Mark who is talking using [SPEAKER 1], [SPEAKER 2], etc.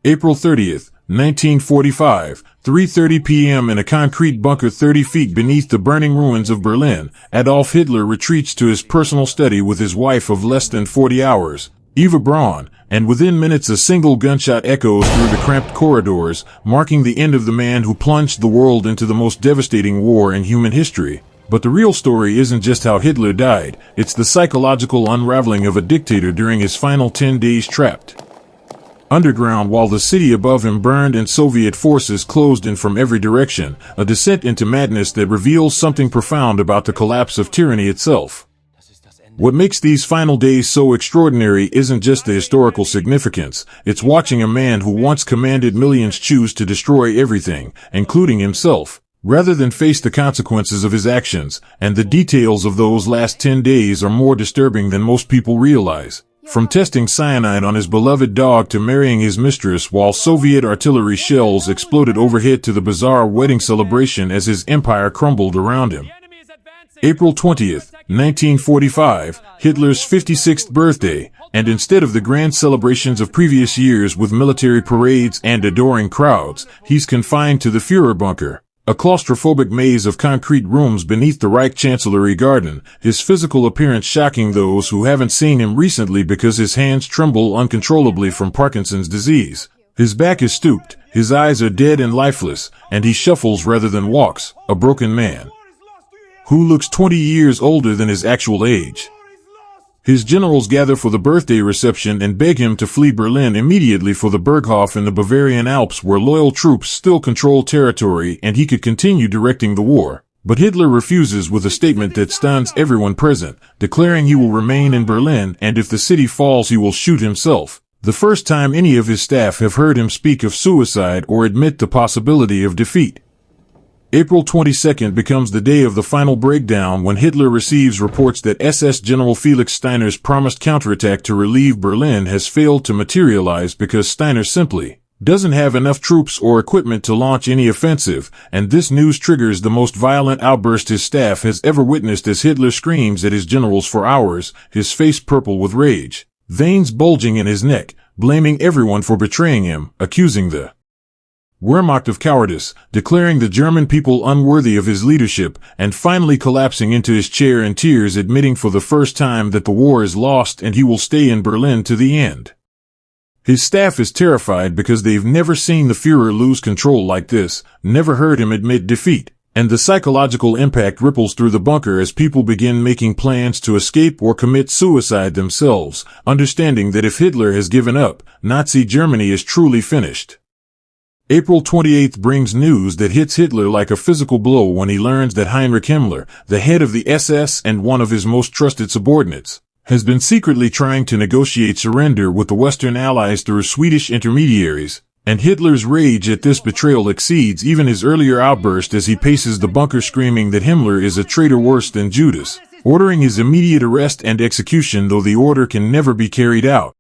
[SPEAKER 1] April 30th, 1945, 3:30 p.m. in a concrete bunker 30 feet beneath the burning ruins of Berlin, Adolf Hitler retreats to his personal study with his wife of less than 40 hours, Eva Braun, and within minutes a single gunshot echoes through the cramped corridors, marking the end of the man who plunged the world into the most devastating war in human history. But the real story isn't just how Hitler died, it's the psychological unraveling of a dictator during his final 10 days trapped underground while the city above him burned and Soviet forces closed in from every direction, a descent into madness that reveals something profound about the collapse of tyranny itself. What makes these final days so extraordinary isn't just the historical significance, it's watching a man who once commanded millions choose to destroy everything, including himself, rather than face the consequences of his actions, and the details of those last 10 days are more disturbing than most people realize. From testing cyanide on his beloved dog to marrying his mistress while Soviet artillery shells exploded overhead to the bizarre wedding celebration as his empire crumbled around him. April 20th, 1945, Hitler's 56th birthday, and instead of the grand celebrations of previous years with military parades and adoring crowds, he's confined to the Führer bunker, a claustrophobic maze of concrete rooms beneath the Reich Chancellery garden, his physical appearance shocking those who haven't seen him recently because his hands tremble uncontrollably from Parkinson's disease. His back is stooped, his eyes are dead and lifeless, and he shuffles rather than walks, a broken man who looks 20 years older than his actual age. His generals gather for the birthday reception and beg him to flee Berlin immediately for the Berghof in the Bavarian Alps where loyal troops still control territory and he could continue directing the war. But Hitler refuses with a statement that stuns everyone present, declaring he will remain in Berlin and if the city falls he will shoot himself. The first time any of his staff have heard him speak of suicide or admit the possibility of defeat. April 22nd becomes the day of the final breakdown when Hitler receives reports that SS General Felix Steiner's promised counterattack to relieve Berlin has failed to materialize because Steiner simply doesn't have enough troops or equipment to launch any offensive, and this news triggers the most violent outburst his staff has ever witnessed as Hitler screams at his generals for hours, his face purple with rage, veins bulging in his neck, blaming everyone for betraying him, accusing the Wehrmacht of cowardice, declaring the German people unworthy of his leadership, and finally collapsing into his chair in tears, admitting for the first time that the war is lost and he will stay in Berlin to the end. His staff is terrified because they've never seen the Führer lose control like this, never heard him admit defeat, and the psychological impact ripples through the bunker as people begin making plans to escape or commit suicide themselves, understanding that if Hitler has given up, Nazi Germany is truly finished. April 28th brings news that hits Hitler like a physical blow when he learns that Heinrich Himmler, the head of the SS and one of his most trusted subordinates, has been secretly trying to negotiate surrender with the Western Allies through Swedish intermediaries, and Hitler's rage at this betrayal exceeds even his earlier outburst as he paces the bunker screaming that Himmler is a traitor worse than Judas, ordering his immediate arrest and execution though the order can never be carried out.